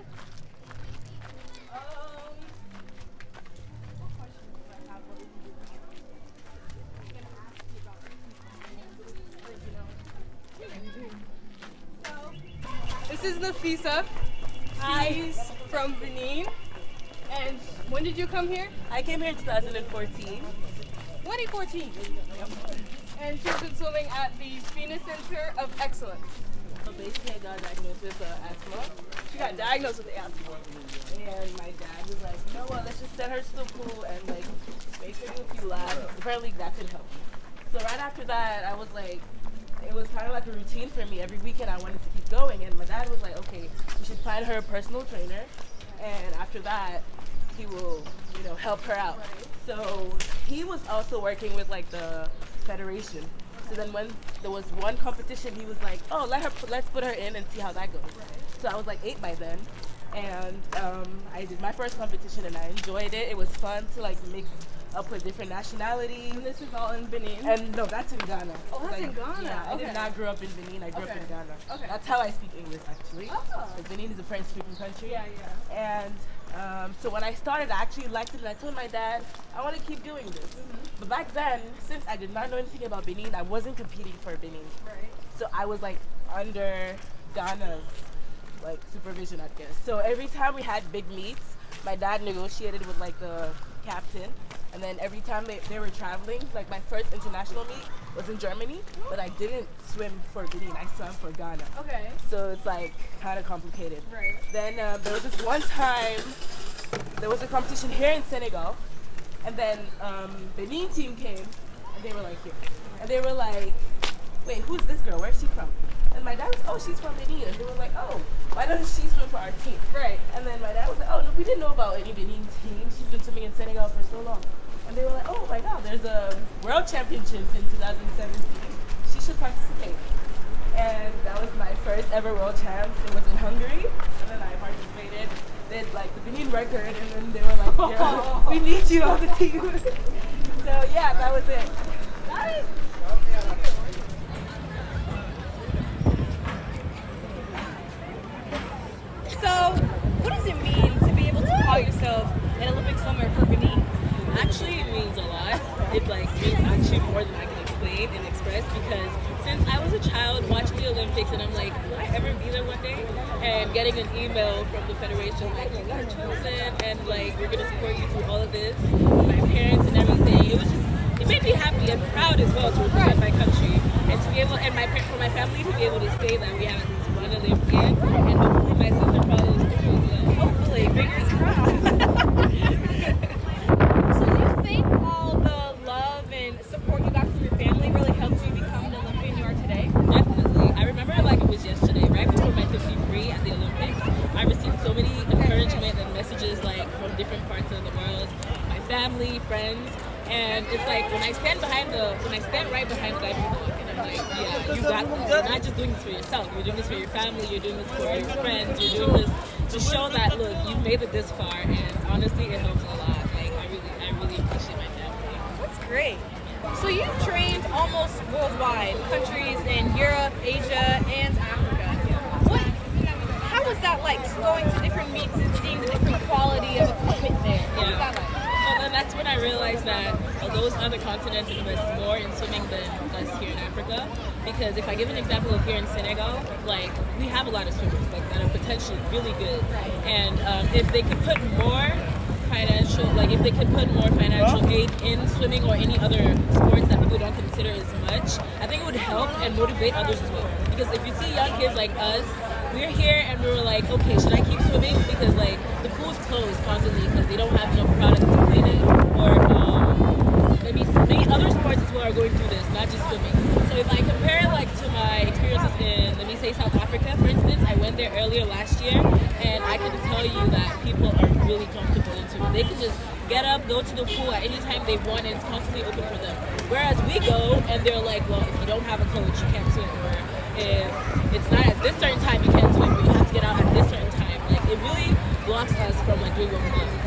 much. What questions do I have? What did you do? I'm gonna ask you about so, this is Nafissath. She's from Benin. And when did you come here? I came here in 2014. 2014. And she's been swimming at the Phoenix Center of Excellence. So basically, I got diagnosed with asthma. She got diagnosed with asthma. And my dad was like, you know what, let's just send her to the pool and like make her do a few laps. Apparently that could help. So right after that, I was like, it was kind of like a routine for me. Every weekend I wanted to keep going. And my dad was like, okay, you should find her a personal trainer. And after that, he will, help her out. So he was also working with like the federation. So then when there was one competition, he was like, oh, let's put her in and see how that goes. So I was like 8 by then. And I did my first competition and I enjoyed it. It was fun to like mix up with different nationalities. And this is all in Benin? And no, that's in Ghana. Oh, that's in Ghana. Yeah, I okay. did not grow up in Benin. I grew up in Ghana. Okay. That's how I speak English actually. Oh. Benin is a French-speaking country. Yeah. And so when I started, I actually liked it and I told my dad, I want to keep doing this. But back then, since I did not know anything about Benin, I wasn't competing for Benin. Right. So I was like under Ghana's like supervision, I guess. So every time we had big meets, my dad negotiated with like the captain. And then every time they were traveling, like my first international meet was in Germany, but I didn't swim for Benin, I swam for Ghana. Okay. So it's like kind of complicated. Right. Then there was this one time, there was a competition here in Senegal, and then Benin team came, and they were like here. And they were like, wait, who's this girl? Where's she from? And my dad was, oh, she's from Benin. And they were like, oh, why doesn't she swim for our team? Right. And then my dad was like, oh, no, we didn't know about any Benin team. She's been swimming in Senegal for so long. And they were like, oh my God, there's a World Championships in 2017. She should participate. And that was my first ever World Champs. It was in Hungary. And then I participated, did like the Benin record, and then they were like, yeah, we need you on the team. So yeah, that was it. Got it. So, what does it mean to be able to call yourself an Olympic swimmer for Benin? Actually, it means a lot. It means actually more than I can explain and express, because since I was a child watching the Olympics and I'm like, will I ever be there one day? And getting an email from the federation like, you got chosen and like we're gonna support you through all of this. My parents and everything. It made me happy and proud as well to represent my country and to be able, and for my family to be able to say that we have at least one Olympian, and hopefully my sister follows through as well. Hopefully, fingers crossed. So do you think all the love and support you got from your family really helped you become the Olympian you are today? Definitely. I remember it like it was yesterday, right before my 50 free at the Olympics. I received so many encouragement and messages like from different parts of the world, my family, friends. And it's like when I stand right behind the diving block, and I'm like, yeah, you got this. You're not just doing this for yourself. You're doing this for your family. You're doing this for your friends. You're doing this to show that, look, you've made it this far. And honestly, it helps a lot. Like I really appreciate my family. That's great. So you've trained almost worldwide, countries in Europe, Asia, and Africa. How was that like, going to different meets and seeing the different quality of equipment there? What was that like? Well, then that's when I realized that those other continents invest more in swimming than us here in Africa. Because if I give an example of here in Senegal, like we have a lot of swimmers like that are potentially really good. And if they could put more financial aid in swimming or any other sports that people don't consider as much, I think it would help and motivate others as well. Because if you see young kids like us, we're here and we were like, okay, should I keep swimming? Because like the pool's closed constantly because they don't have enough products to clean it. Or maybe other sports as well are going through this, not just swimming. So if I compare like to my experiences in, let me say South Africa, for instance, I went there earlier last year, and I can tell you that people are really comfortable into it. They can just get up, go to the pool at any time they want, and it's constantly open for them. Whereas we go and they're like, well, if you don't have a coach, you can't swim, or if it's not at this certain time, you can't swim, or you have to get out at this certain time. Like it really blocks us from like doing what we love.